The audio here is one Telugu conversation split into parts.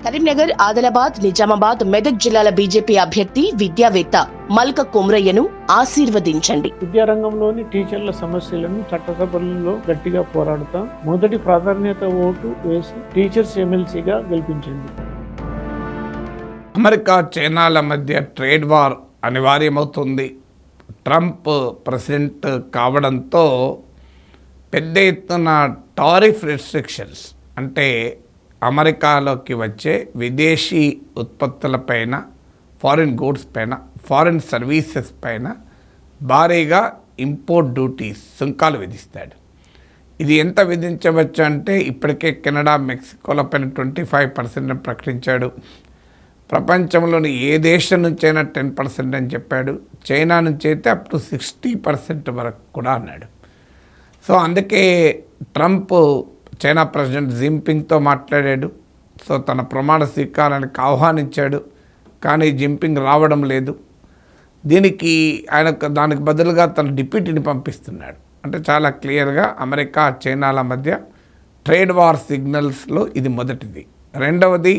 కరీంనగర్, ఆదిలాబాద్, నిజామాబాద్, మెదక్ జిల్లాల బీజేపీ అభ్యర్థి విద్యావేత్త మల్క కుమ్రయ్యను ఆశీర్వదించండి. విద్యారంగంలోని టీచర్ల సమస్యలను చట్టసభల్లో గట్టిగా పోరాడుతాం. మొదటి ప్రాధాన్యత ఓటు వేసి టీచర్స్ ఎమ్మెల్సీగా గెలిపించండి. అమెరికా, చైనాల మధ్య ట్రేడ్ వార్ అనివార్యమవుతుంది. ట్రంప్ ప్రెసిడెంట్ కావడంతో పెద్ద ఎత్తున టారిఫ్ రెస్ట్రిక్షన్స్ అంటే అమెరికాలోకి వచ్చే విదేశీ ఉత్పత్తులపైన, ఫారిన్ గూడ్స్ పైన, ఫారిన్ సర్వీసెస్ పైన భారీగా ఇంపోర్ట్ డ్యూటీస్ సుంకాలు విధిస్తాడు. ఇది ఎంత విధించవచ్చు అంటే ఇప్పటికే కెనడా, మెక్సికోల పైన 25% ప్రకటించాడు. ప్రపంచంలోని ఏ దేశం నుంచైనా 10% అని చెప్పాడు. చైనా నుంచి అయితే అప్ టు 60% వరకు కూడా అన్నాడు. సో అందుకే ట్రంప్ చైనా ప్రెసిడెంట్ జిన్పింగ్తో మాట్లాడాడు. సో తన ప్రమాణ స్వీకారానికి ఆహ్వానించాడు, కానీ జిన్పింగ్ రావడం లేదు. దానికి బదులుగా తన డిప్యూటీని పంపిస్తున్నాడు. అంటే చాలా క్లియర్గా అమెరికా, చైనాల మధ్య ట్రేడ్ వార్ సిగ్నల్స్లో ఇది మొదటిది. రెండవది,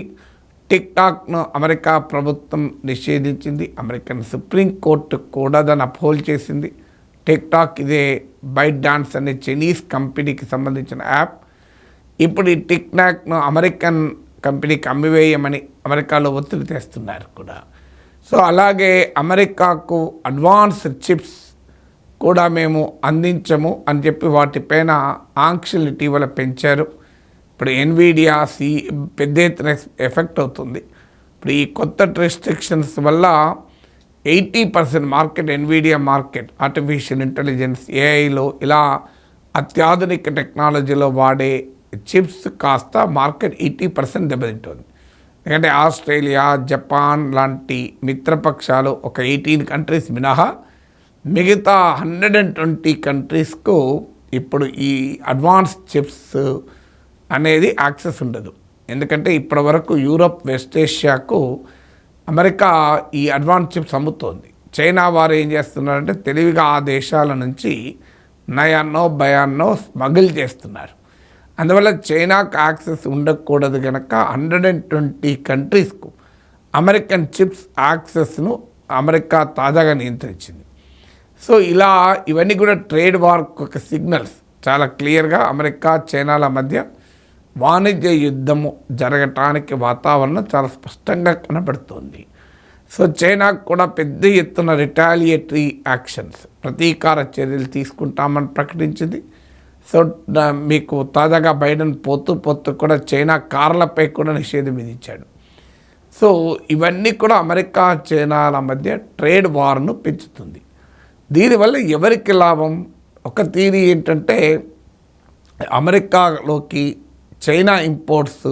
టిక్ టాక్ను అమెరికా ప్రభుత్వం నిషేధించింది. అమెరికన్ సుప్రీంకోర్టు కూడా దాన్ని అప్హోల్డ్ చేసింది. టిక్ టాక్ ఇదే బైట్ డాన్స్ అనే చైనీస్ కంపెనీకి సంబంధించిన యాప్. ఇప్పుడు ఈ టిక్ టాక్ను అమెరికన్ కంపెనీకి అమ్మివేయమని అమెరికాలో ఒత్తిడి తెస్తున్నారు కూడా. సో అలాగే అమెరికాకు అడ్వాన్స్డ్ చిప్స్ కూడా మేము అందించము అని చెప్పి వాటిపైన ఆంక్షలు ఇటీవల పెంచారు. ఇప్పుడు ఎన్విడియా పెద్ద ఎత్తున ఎఫెక్ట్ అవుతుంది. ఇప్పుడు ఈ కొత్త రెస్ట్రిక్షన్స్ వల్ల 80% market, Nvidia market, artificial intelligence, ఏఐలో ఇలా అత్యాధునిక టెక్నాలజీలో వాడే చిప్స్ కాస్త మార్కెట్ 80% దెబ్బతింటుంది. ఎందుకంటే ఆస్ట్రేలియా, జపాన్ లాంటి మిత్రపక్షాలు ఒక 18 కంట్రీస్ మినహా మిగతా 120 కంట్రీస్కు ఇప్పుడు ఈ అడ్వాన్స్ చిప్స్ అనేది యాక్సెస్ ఉండదు. ఎందుకంటే ఇప్పటి వరకు యూరప్, వెస్ట్ ఏషియాకు అమెరికా ఈ అడ్వాన్స్ చిప్స్ అమ్ముతోంది. చైనా వారు ఏం చేస్తున్నారంటే తెలివిగా ఆ దేశాల నుంచి నయాన్నో భయాన్నో స్మగిల్ చేస్తున్నారు. అందువల్ల చైనాకు యాక్సెస్ ఉండకూడదు కనుక 120 కంట్రీస్కు అమెరికన్ చిప్స్ యాక్సెస్ను అమెరికా తాజాగా నియంత్రించింది. సో ఇలా ఇవన్నీ కూడా ట్రేడ్ వార్ ఒక సిగ్నల్స్. చాలా క్లియర్గా అమెరికా, చైనాల మధ్య వాణిజ్య యుద్ధము జరగటానికి వాతావరణం చాలా స్పష్టంగా కనబడుతుంది. సో చైనాకు కూడా పెద్ద ఎత్తున రిటాలియేటరీ యాక్షన్స్, ప్రతీకార చర్యలు తీసుకుంటామని ప్రకటించింది. సో మీకు తాజాగా బైడెన్ పోతూ కూడా చైనా కార్లపై కూడా నిషేధం విధించాడు. సో ఇవన్నీ కూడా అమెరికా, చైనాల మధ్య ట్రేడ్ వార్ను పెంచుతుంది. దీనివల్ల ఎవరికి లాభం? ఒక థియరీ ఏంటంటే అమెరికాలోకి చైనా ఇంపోర్ట్స్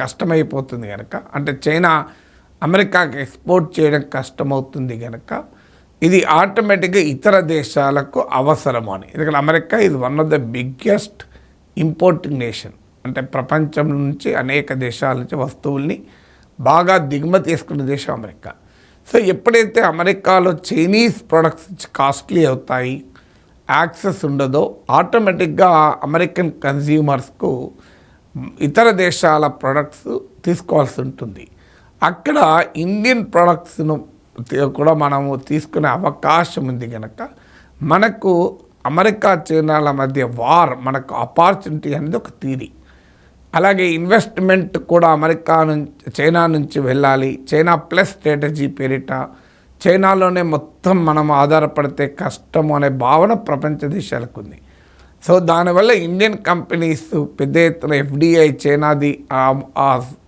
కష్టమైపోతుంది కనుక, అంటే చైనా అమెరికాకి ఎక్స్పోర్ట్ చేయడం కష్టమవుతుంది కనుక ఇది ఆటోమేటిక్గా ఇతర దేశాలకు అవసరము అని. ఎందుకంటే అమెరికా ఇది one of the biggest importing nation. అంటే ప్రపంచం నుంచి అనేక దేశాల నుంచి వస్తువుల్ని బాగా దిగుమతి చేసుకునే దేశం అమెరికా. సో ఎప్పుడైతే అమెరికాలో చైనీస్ ప్రొడక్ట్స్ కాస్ట్లీ అవుతాయి, యాక్సెస్ ఉండదో, ఆటోమేటిక్గా అమెరికన్ కన్జ్యూమర్స్కు ఇతర దేశాల ప్రొడక్ట్స్ తీసుకోవాల్సి ఉంటుంది. అక్కడ ఇండియన్ ప్రొడక్ట్స్ను కూడా మనము తీసుకునే అవకాశం ఉంది కనుక మనకు అమెరికా, చైనాల మధ్య వార్ మనకు ఆపర్చునిటీ అనేది ఒక థియరీ. అలాగే ఇన్వెస్ట్మెంట్ కూడా అమెరికా నుంచి, చైనా నుంచి వెళ్ళాలి. చైనా ప్లస్ స్ట్రాటజీ పేరిట చైనాలోనే మొత్తం మనం ఆధారపడితే కష్టము అనే భావన ప్రపంచ దేశాలకు ఉంది. సో దానివల్ల ఇండియన్ కంపెనీస్ పెద్ద ఎత్తున ఎఫ్డిఐ చైనాది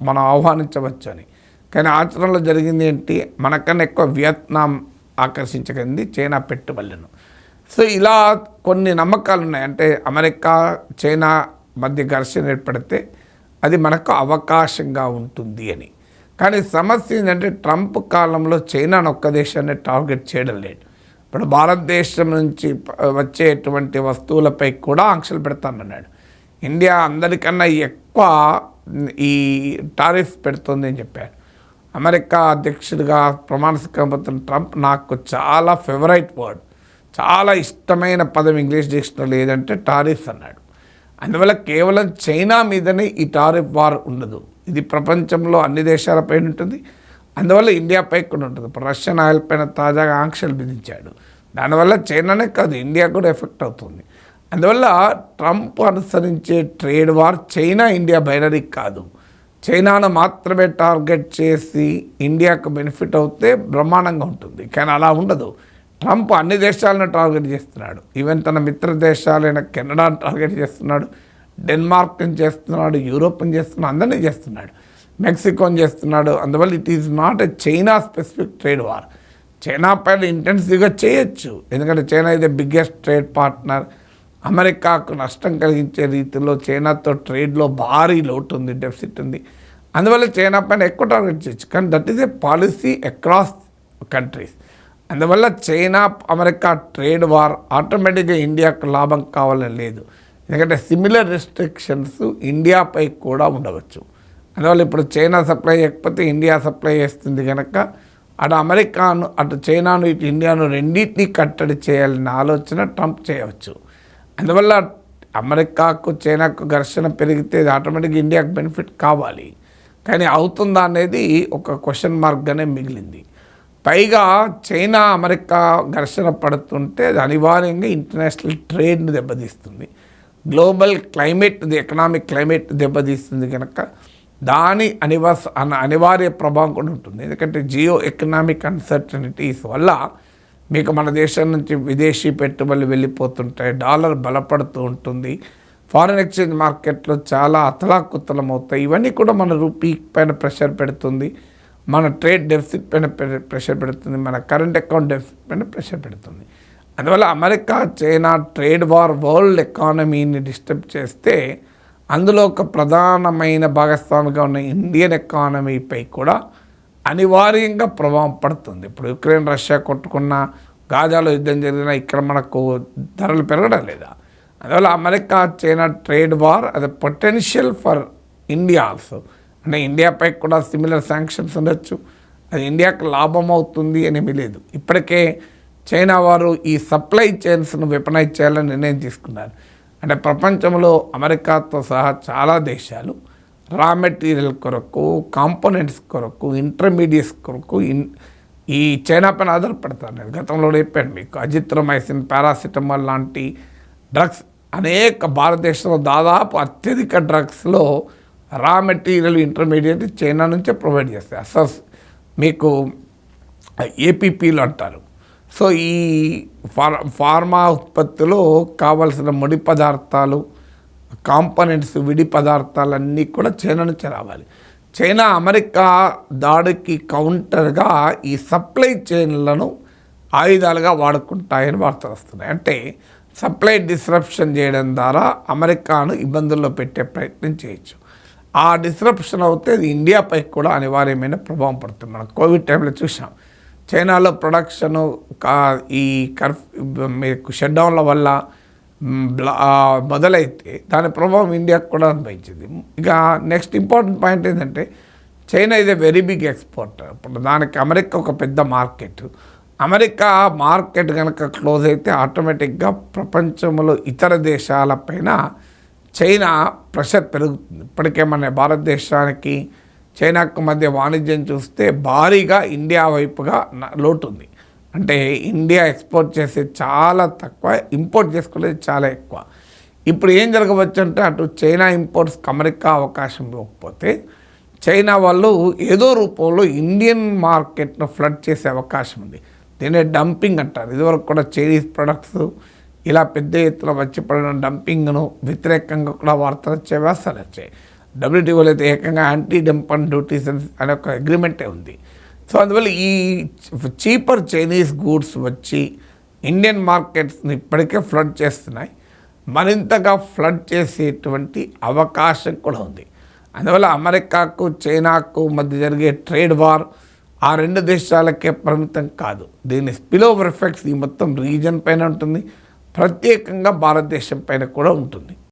మనం ఆహ్వానించవచ్చు అని. కానీ ఆచరణలో జరిగింది ఏంటి? మనకన్నా ఎక్కువ వియత్నాం ఆకర్షించగలిగింది చైనా పెట్టుబడులను. సో ఇలా కొన్ని నమ్మకాలు ఉన్నాయి. అంటే అమెరికా, చైనా మధ్య ఘర్షణ ఏర్పడితే అది మనకు అవకాశంగా ఉంటుంది అని. కానీ సమస్య ఏంటంటే ట్రంప్ కాలంలో చైనాను ఒక్క దేశాన్ని టార్గెట్ చేయడం లేదు. ఇప్పుడు భారతదేశం నుంచి వచ్చేటువంటి వస్తువులపై కూడా ఆంక్షలు పెడతానన్నాడు. ఇండియా అందరికన్నా ఎక్కువ ఈ టారిఫ్ పెడుతుంది అని చెప్పారు. అమెరికా అధ్యక్షుడిగా ప్రమాణ స్వీకారం ట్రంప్ నాకు చాలా ఫేవరెట్ వర్డ్, చాలా ఇష్టమైన పదం ఇంగ్లీష్ డిక్షనరీలో ఏదంటే టారిఫ్స్ అన్నాడు. అందువల్ల కేవలం చైనా మీదనే ఈ టారిఫ్ వార్ ఉండదు. ఇది ప్రపంచంలో అన్ని దేశాలపై ఉంటుంది, అందువల్ల ఇండియాపై కూడా ఉంటుంది. ఇప్పుడు రష్యన్ ఆయిల్ పైన తాజాగా ఆంక్షలు విధించాడు. దానివల్ల చైనానే కాదు ఇండియా కూడా ఎఫెక్ట్ అవుతుంది. అందువల్ల ట్రంప్ అనుసరించే trade war China India binary కాదు. చైనాను మాత్రమే టార్గెట్ చేసి ఇండియాకు బెనిఫిట్ అవుతే బ్రహ్మాండంగా ఉంటుంది, కానీ అలా ఉండదు. ట్రంప్ అన్ని దేశాలను టార్గెట్ చేస్తున్నాడు. ఈవెన్ తన మిత్ర దేశాలైన కెనడాను టార్గెట్ చేస్తున్నాడు, డెన్మార్క్ని చేస్తున్నాడు, యూరోప్ని చేస్తున్నాడు, అందరినీ చేస్తున్నాడు, మెక్సికోని చేస్తున్నాడు. అందువల్ల it is not a China specific trade war. China పైన ఇంటెన్సివ్గా చేయొచ్చు, ఎందుకంటే చైనా ఇది బిగ్గెస్ట్ ట్రేడ్ పార్ట్నర్. అమెరికాకు నష్టం కలిగించే రీతిలో చైనాతో ట్రేడ్లో భారీ లోటు ఉంది, డెఫిసిట్ ఉంది. అందువల్ల చైనా పైన ఎక్కువ టార్గెట్ చేయొచ్చు, కానీ that is a policy across countries. అందువల్ల చైనా అమెరికా ట్రేడ్ వార్ ఆటోమేటిక్గా ఇండియాకు లాభం కావాలని లేదు, ఎందుకంటే సిమిలర్ రెస్ట్రిక్షన్స్ ఇండియాపై కూడా ఉండవచ్చు. అందువల్ల ఇప్పుడు చైనా సప్లై చేయకపోతే ఇండియా సప్లై చేస్తుంది కనుక అటు అమెరికాను అటు చైనాను ఇటు ఇండియాను రెండింటినీ కట్టడి చేయాలనే ఆలోచన ట్రంప్ చేయవచ్చు. అందువల్ల అమెరికాకు చైనాకు ఘర్షణ పెరిగితే ఆటోమేటిక్గా ఇండియాకు బెనిఫిట్ కావాలి, కానీ అవుతుందా అనేది ఒక క్వశ్చన్ మార్క్గానే మిగిలింది. పైగా చైనా అమెరికా ఘర్షణ పడుతుంటే అది అనివార్యంగా ఇంటర్నేషనల్ ట్రేడ్ని దెబ్బతీస్తుంది, గ్లోబల్ క్లైమేట్ ఎకనామిక్ క్లైమేట్ దెబ్బతీస్తుంది కనుక దాని అనివార్య ప్రభావం కూడా ఉంటుంది. ఎందుకంటే జియో ఎకనామిక్ అన్సర్టనిటీస్ వల్ల మీకు మన దేశం నుంచి విదేశీ పెట్టుబడులు వెళ్ళిపోతుంటాయి, డాలర్ బలపడుతూ ఉంటుంది, ఫారిన్ ఎక్స్చేంజ్ మార్కెట్లో చాలా అతలాకుతలం అవుతాయి. ఇవన్నీ కూడా మన రూపీ పైన ప్రెషర్ పెడుతుంది, మన ట్రేడ్ డెఫిసిట్ పైన ప్రెషర్ పెడుతుంది, మన కరెంట్ అకౌంట్ డెఫిసిట్ పైన ప్రెషర్ పెడుతుంది. అందువల్ల America China trade war world ఎకానమీని డిస్టర్బ్ చేస్తే అందులో ఒక ప్రధానమైన భాగస్వామిగా ఉన్న ఇండియన్ ఎకానమీపై కూడా అనివార్యంగా ప్రభావం పడుతుంది. ఇప్పుడు యుక్రెయిన్ రష్యా కొట్టుకున్న, గాజాలో యుద్ధం జరిగినా ఇక్కడ మనకు ధరలు పెరగడం లేదా? అందువల్ల అమెరికా చైనా ట్రేడ్ వార్ అది పొటెన్షియల్ ఫర్ ఇండియా ఆల్సో. అంటే ఇండియాపై కూడా సిమిలర్ శాంక్షన్స్ ఉండొచ్చు, అది ఇండియాకు లాభం అవుతుంది అనేమి లేదు. ఇప్పటికే చైనా వారు ఈ సప్లై చైన్స్ను వెపనైజ్ చేయాలని నిర్ణయం తీసుకున్నారు. అంటే ప్రపంచంలో అమెరికాతో సహా చాలా దేశాలు రా మెటీరియల్ కొరకు, కాంపోనెంట్స్ కొరకు, ఇంటర్మీడియట్స్ కొరకు ఈ చైనా పైన ఆధారపడతారు. నేను గతంలో చెప్పాను మీకు, అజిత్రోమైసిన్, పారాసిటమాల్ లాంటి డ్రగ్స్ అనేక భారతదేశంలో దాదాపు అత్యధిక డ్రగ్స్లో రా మెటీరియల్ ఇంటర్మీడియట్ చైనా నుంచే ప్రొవైడ్ చేస్తాయి. మీకు ఏపీపీలు అంటారు. సో ఈ ఫార్మా ఉత్పత్తిలో కావలసిన ముడి పదార్థాలు, కాంపోనెంట్స్, విడి పదార్థాలన్నీ కూడా చైనా నుంచి రావాలి. చైనా అమెరికా దాడికి కౌంటర్గా ఈ సప్లై చైన్లను ఆయుధాలుగా వాడుకుంటాయని వార్తలు వస్తున్నాయి. అంటే సప్లై డిస్రప్షన్ చేయడం ద్వారా అమెరికాను ఇబ్బందుల్లో పెట్టే ప్రయత్నం చేయొచ్చు. ఆ డిస్రప్షన్ అవుతే అది ఇండియాపై కూడా అనివార్యమైన ప్రభావం పడుతుంది. మనం కోవిడ్ టైంలో చూసాం, చైనాలో ప్రొడక్షను ఈ మీకు షట్డౌన్ల వల్ల మొదలైతే దాని ప్రభావం ఇండియాకు కూడా అనుభవించింది. ఇక నెక్స్ట్ ఇంపార్టెంట్ పాయింట్ ఏంటంటే చైనా ఇది వెరీ బిగ్ ఎక్స్పోర్టర్. ఇప్పుడు దానికి అమెరికా ఒక పెద్ద మార్కెట్. అమెరికా మార్కెట్ కనుక క్లోజ్ అయితే ఆటోమేటిక్గా ప్రపంచంలో ఇతర దేశాలపైన చైనా ప్రెషర్ పెరుగుతుంది. ఇప్పటికే మన భారతదేశానికి చైనాకు మధ్య వాణిజ్యం చూస్తే భారీగా ఇండియా వైపుగా లోటు ఉంది. అంటే ఇండియా ఎక్స్పోర్ట్ చేసేది చాలా తక్కువ, ఇంపోర్ట్ చేసుకునేది చాలా ఎక్కువ. ఇప్పుడు ఏం జరగవచ్చు అంటే అటు చైనా ఇంపోర్ట్స్కి అమెరికా అవకాశం ఇవ్వకపోతే చైనా వాళ్ళు ఏదో రూపంలో ఇండియన్ మార్కెట్ను ఫ్లడ్ చేసే అవకాశం ఉంది. దీన్ని డంపింగ్ అంటారు. ఇదివరకు కూడా చైనీస్ ప్రొడక్ట్స్ ఇలా పెద్ద ఎత్తున వచ్చి పడిన డంపింగ్ను వ్యతిరేకంగా కూడా వార్తలు వచ్చే వ్యవస్థలు వచ్చాయి. WTOలో అయితే ఏకంగా యాంటీ డంపింగ్ డ్యూటీస్ అనే ఒక అగ్రిమెంటే ఉంది. సో అందువల్ల ఈ చీపర్ చైనీస్ గూడ్స్ వచ్చి ఇండియన్ మార్కెట్స్ని ఇప్పటికే ఫ్లడ్ చేస్తున్నాయి, మరింతగా ఫ్లడ్ చేసేటువంటి అవకాశం కూడా ఉంది. అందువల్ల అమెరికాకు చైనాకు మధ్య జరిగే ట్రేడ్ వార్ ఆ రెండు దేశాలకే పరిమితం కాదు, దీని స్పిల్ ఓవర్ ఎఫెక్ట్స్ ఈ మొత్తం రీజన్ పైన ఉంటుంది, ప్రత్యేకంగా భారతదేశం పైన కూడా ఉంటుంది.